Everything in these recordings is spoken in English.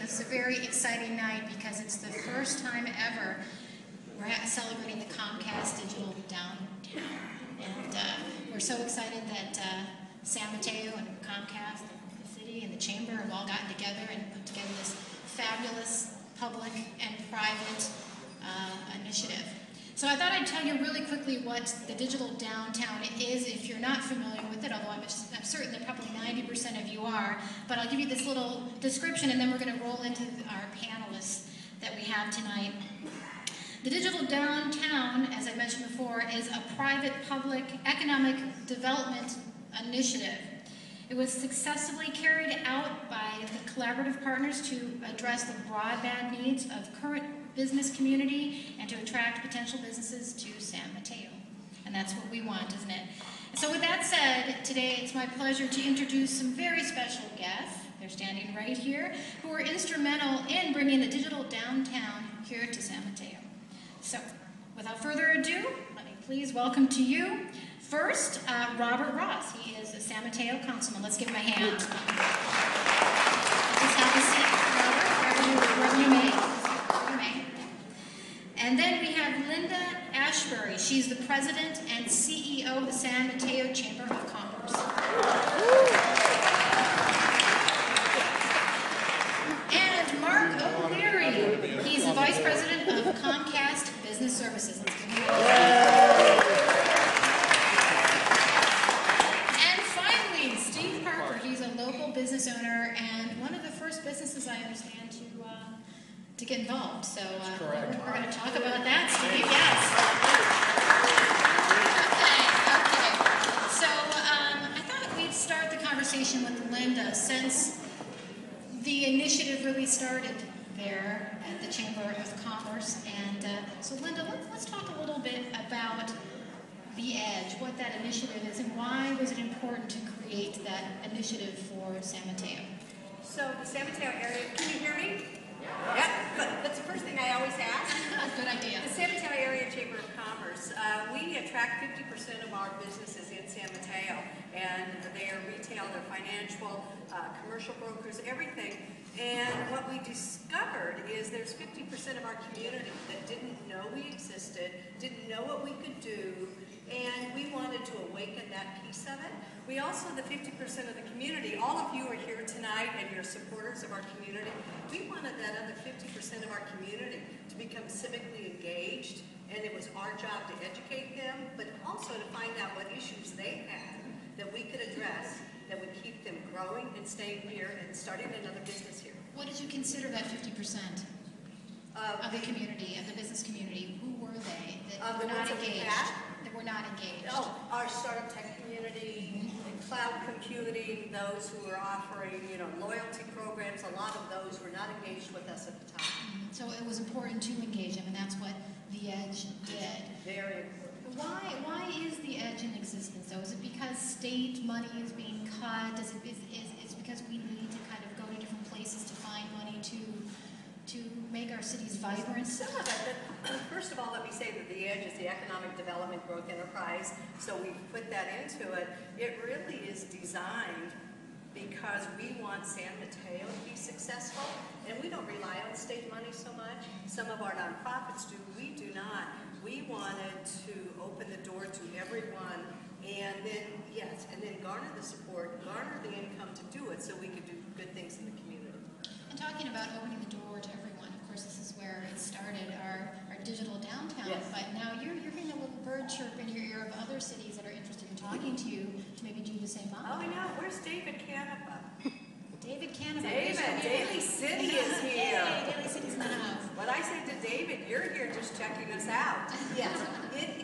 This is a very exciting night because it's the first time ever we're celebrating the Comcast Digital Downtown. And we're so excited that San Mateo and Comcast, the city and the chamber have all gotten together and put together this fabulous public and private initiative. So I thought I'd tell you really quickly what the Digital Downtown is if you're not familiar with it, although I'm certain that probably 90% of you are. But I'll give you this little description and then we're going to roll into our panelists that we have tonight. The Digital Downtown, as I mentioned before, is a private public economic development initiative. It was successfully carried out by the collaborative partners to address the broadband needs of current business community and to attract potential businesses to San Mateo. And that's what we want, isn't it? So with that said, today it's my pleasure to introduce some very special guests. They're standing right here, who were instrumental in bringing the Digital Downtown here to San Mateo. So, without further ado, let me please welcome to you, first, Robert Ross. He is a San Mateo councilman. Let's give him a hand. Just have a seat, Robert, wherever you may. And then we have Linda Ashbury. She's the president and CEO of the San Mateo Chamber of Commerce. And Mark O'Leary. He's the vice president of Comcast Business Services. Let's give him a hand. And finally, Steve Parker. He's a local business owner and one of the first businesses I understand to get involved. So we're going to talk about that, Steve. Yes. Okay. So I thought we'd start the conversation with Linda, since the initiative really started there at the Chamber of Commerce. And so Linda, let's talk a little bit about the EDGE, what that initiative is, and why was it important to create that initiative for San Mateo? So the San Mateo area, can you hear me? Yeah, that's the first thing I always ask. Good idea. The San Mateo Area Chamber of Commerce, we attract 50% of our businesses in San Mateo, and they are retail, they're financial, commercial brokers, everything. And what we discovered is there's 50% of our community that didn't know we existed, didn't know what we could do, and we wanted to awaken that piece of it. We also, the 50% of the community, all of you are here tonight and you're supporters of our community. We wanted that other 50% of our community to become civically engaged, and it was our job to educate them, but also to find out what issues they had that we could address that would keep them growing and staying here and starting another business here. What did you consider that 50% of the community, of the business community? Who were they that were not engaged? That were not engaged. Oh, our startup tech community, cloud computing, those who were offering, loyalty programs. A lot of those were not engaged with us at the time. So it was important to engage them, and that's what the EDGE did. Very important. Why is the EDGE in existence, though? Is it because state money is being cut? Is it because we need to kind of go to different places to find money to make our cities vibrant? Some of it. First of all, let me say that the EDGE is the Economic Development Growth Enterprise, so we put that into it. It really is designed because we want San Mateo to be successful, and we don't rely on state money so much. Some of our nonprofits do. We do not. We wanted to open the door to everyone, and then, garner the support, garner the income to do it so we could do good things in the community. And talking about opening the door to everyone, of course, this is where it started, our digital downtown. Yes. But now you're hearing a little bird chirp in your ear of other cities that are interested in talking to you to maybe do the same. Oh, I know. Where's David Canepa? David Canepa. Daly City is here. Hey, Daly City's in the house. When I say to David, you're here just checking us out. Yes.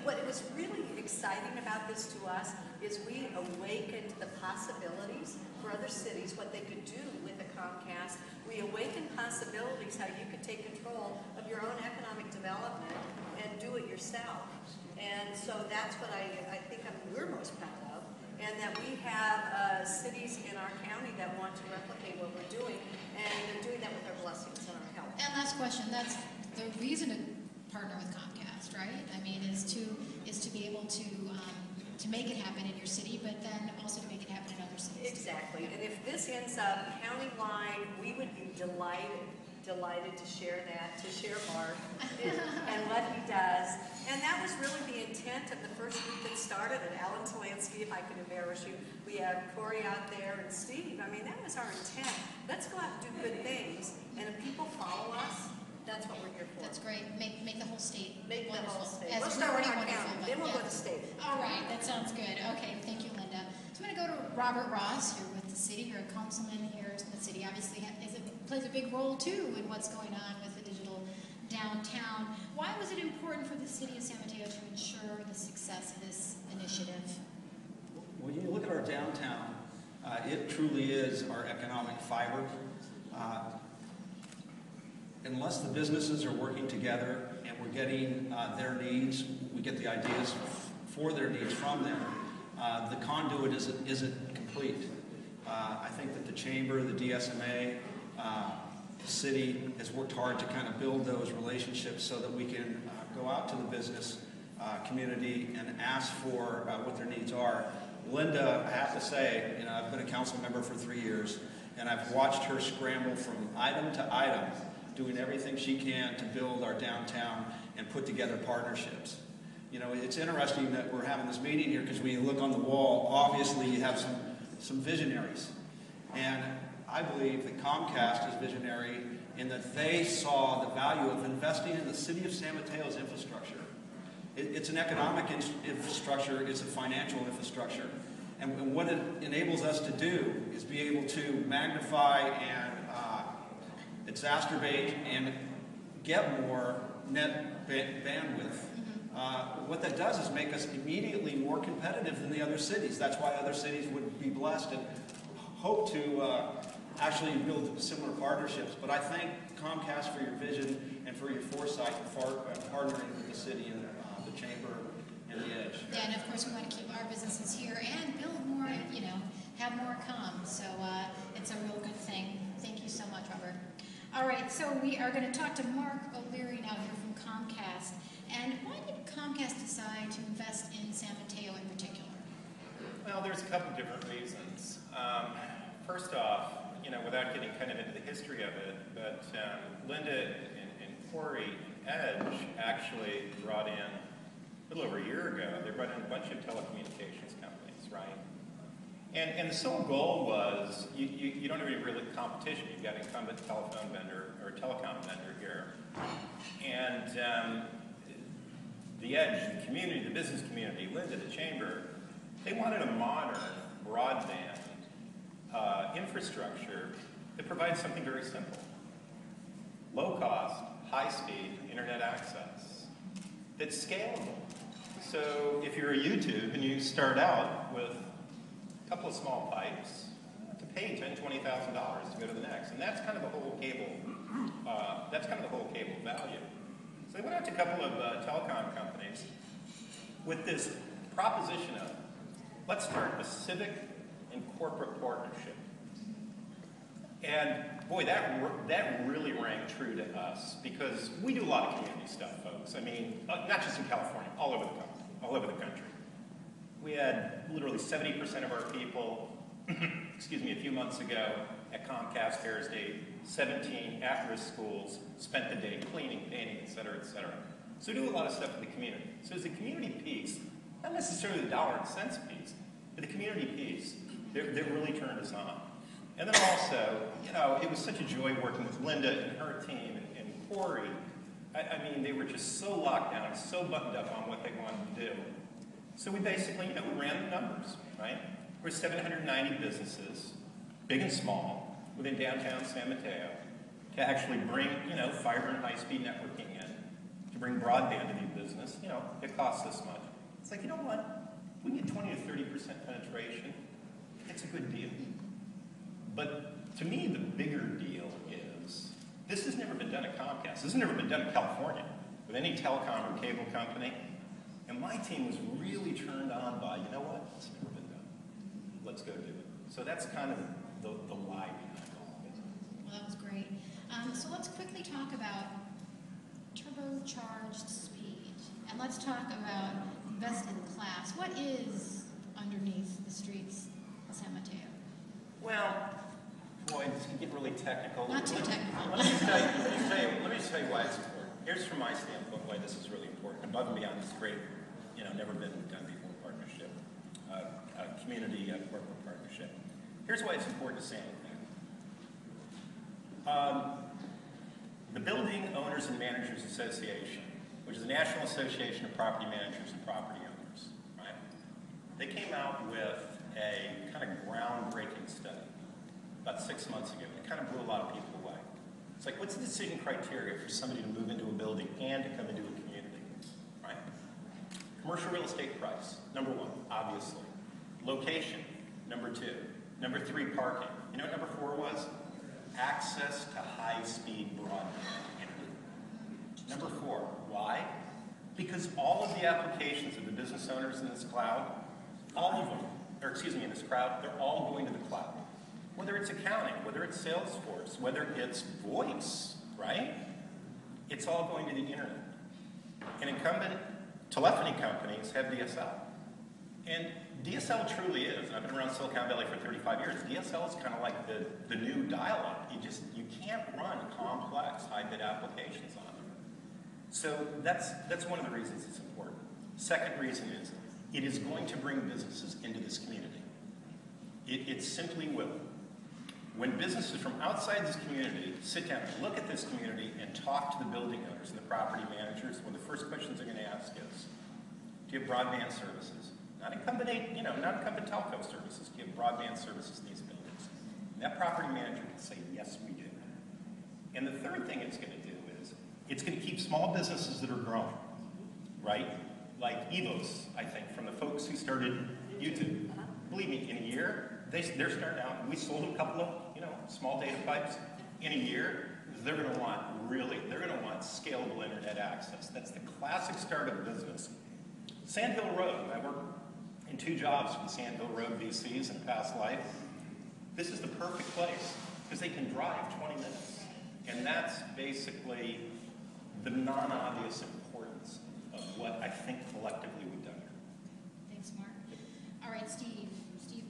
What was really exciting about this to us is we awakened the possibilities for other cities, what they could do with a Comcast. We awakened possibilities how you could take control of your own economic development and do it yourself. And so that's what I think we're most proud of. And that we have cities in our county that want to replicate what we're doing, and they're doing that with our blessings and our help. And last question, that's the reason to partner with Comcast, right? I mean, is to be able to make it happen in your city, but then also to make it happen in other cities. Exactly. And if this ends up countywide, we would be delighted to share that, to share Mark and what he does. And that was really the intent of the first group that started it. Alan Talansky, if I can embarrass you. We have Corey out there and Steve. I mean, that was our intent. Let's go out and do good things. And if people follow us, that's what we're here for. That's great. Make the whole state Make wonderful. the whole state. As We'll start with our wonderful, county, but then we'll yeah. go to state. All right, that sounds good. Okay, thank you, Linda. So I'm going to go to Robert Ross. You're with the city. You're a councilman here in the city. Obviously, plays a big role too in what's going on with the digital downtown. Why was it important for the city of San Mateo to ensure the success of this initiative? When you look at our downtown, it truly is our economic fiber. Unless the businesses are working together and we're getting their needs, we get the ideas for their needs from them, the conduit isn't complete. I think that the chamber, the DSMA, the city has worked hard to kind of build those relationships so that we can go out to the business community and ask for what their needs are. Linda, I have to say, I've been a council member for 3 years, and I've watched her scramble from item to item, doing everything she can to build our downtown and put together partnerships. It's interesting that we're having this meeting here because when you look on the wall, obviously you have some visionaries. And I believe that Comcast is visionary in that they saw the value of investing in the city of San Mateo's infrastructure. It's an economic infrastructure, it's a financial infrastructure. And what it enables us to do is be able to magnify and exacerbate and get more net bandwidth. What that does is make us immediately more competitive than the other cities. That's why other cities would be blessed and hope to actually build similar partnerships. But I thank Comcast for your vision and for your foresight for partnering with the city and the chamber and the Edge. Yeah, and of course we want to keep our businesses here and build more, have more come. So it's a real good thing. Thank you so much, Robert. All right, so we are going to talk to Mark O'Leary now here from Comcast. And why did Comcast decide to invest in San Mateo in particular? Well, there's a couple different reasons. First off, without getting kind of into the history of it, but Linda and Corey Edge actually brought in, a little over a year ago, they brought in a bunch of telecommunications companies, right? And the sole goal was, you don't have any real competition. You've got an incumbent telephone vendor or telecom vendor here. And the Edge, the community, the business community, Linda, the chamber, they wanted a modern broadband infrastructure that provides something very simple. Low cost, high speed internet access that's scalable. So if you're a YouTube and you start out with a couple of small pipes, to pay $10,000, $20,000 to go to the next. And that's kind of the whole cable, value. So they went out to a couple of telecom companies with this proposition of, let's start a civic and corporate partnership. And boy, that really rang true to us because we do a lot of community stuff, folks. I mean, not just in California, all over the country. We had literally 70% of our people, a few months ago at Comcast Harris Day, 17 at-risk schools spent the day cleaning, painting, et cetera, et cetera. So we do a lot of stuff in the community. So as a community piece, not necessarily the dollar and cents piece, but the community piece, they really turned us on. And then also, it was such a joy working with Linda and her team and Corey. I mean, they were just so locked down, so buttoned up on what they wanted to do. So we basically, we ran the numbers, right? We're 790 businesses, big and small, within downtown San Mateo, to actually bring, fiber and high-speed networking in, to bring broadband to the business. It costs this much. It's like, you know what? We get 20 to 30% penetration. It's a good deal. But to me, the bigger deal is, this has never been done at Comcast. This has never been done in California with any telecom or cable company. And my team was really turned on by, you know what? It's never been done. Let's go do it. So that's kind of the why behind all of it. Well, that was great. So let's quickly talk about turbocharged speed. And let's talk about best in class. What is underneath the streets of San Mateo? Well, boy, this can get really technical. Not too technical. Let me just tell you why it's important. Here's from my standpoint why this is really important. Above and beyond this great, never been done before partnership, community corporate partnership. Here's why it's important to say anything. The Building Owners and Managers Association, which is a national association of property managers and property owners, right? They came out with a kind of groundbreaking study about 6 months ago. It kind of blew a lot of people away. It's like, what's the decision criteria for somebody to move into a building and to come into a community, right? Commercial real estate price, number 1, obviously. Location, number 2. Number 3, parking. You know what number 4 was? Access to high-speed broadband internet. Number 4, why? Because all of the applications of the business owners in this cloud, in this crowd, they're all going to the cloud. Whether it's accounting, whether it's Salesforce, whether it's voice, right? It's all going to the internet. And incumbent telephony companies have DSL. And DSL truly is, and I've been around Silicon Valley for 35 years, DSL is kind of like the new dial-up. You can't run complex, high-bit applications on them. So that's one of the reasons it's important. Second reason is, it is going to bring businesses into this community. It simply will. When businesses from outside this community sit down and look at this community and talk to the building owners and the property managers, one of the first questions they're going to ask is, do you have broadband services? Not incumbent telco services. Do you have broadband services in these buildings? And that property manager can say, yes, we do. And the third thing it's going to do is, it's going to keep small businesses that are growing, right? Like Evos, I think, from the folks who started YouTube. Believe me, in a year, they're starting out. We sold a couple of, small data pipes. In a year, they're going to want scalable internet access. That's the classic start of a business. Sandhill Road. I worked in 2 jobs for the Sandhill Road VCs in a past life. This is the perfect place because they can drive 20 minutes, and that's basically the non-obvious importance of what I think collectively we've done here. Thanks, Mark. All right, Steve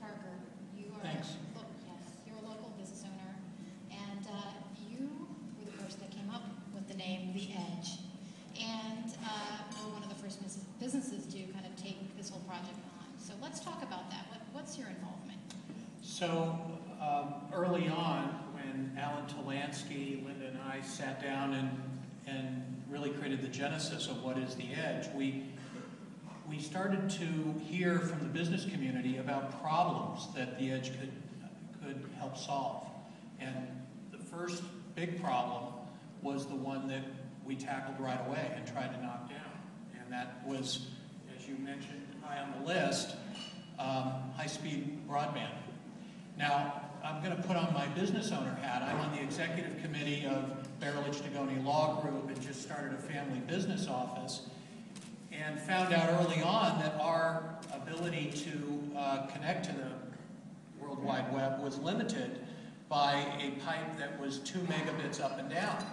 Parker, you are you're a local business owner, and you were the person that came up with the name The Edge, and we're one of the first businesses to kind of take this whole project on. So let's talk about that. What's your involvement? So early on, when Alan Talansky, Linda, and I sat down and really created the genesis of what is The Edge, we started to hear from the business community about problems that The Edge could help solve. And the first big problem was the one that we tackled right away and tried to knock down. And that was, as you mentioned, high on the list, high-speed broadband. Now, I'm going to put on my business owner hat. I'm on the executive committee of Berelich Dagoni Law Group and just started a family business office, and found out early on that our ability to connect to the World Wide Web was limited by a pipe that was 2 megabits up and down.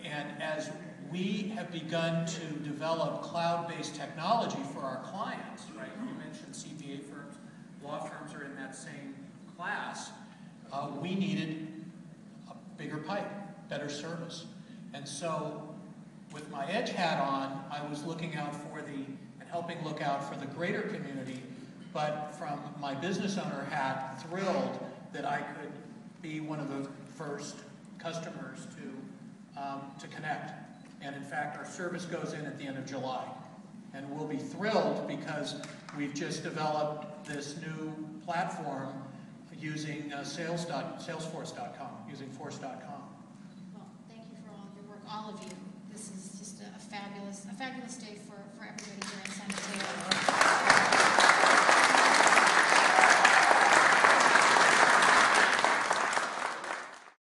And as we have begun to develop cloud-based technology for our clients, right? You mentioned CPA firms, law firms are in that same class. We needed a bigger pipe, better service. And so with my Edge hat on, I was looking out for and helping look out for the greater community, but from my business owner hat, thrilled that I could be one of the first customers to connect. And in fact, our service goes in at the end of July. And we'll be thrilled because we've just developed this new platform using Salesforce.com, using Force.com. Well, thank you for all your work, all of you. This is just a fabulous day for everybody here in San Mateo.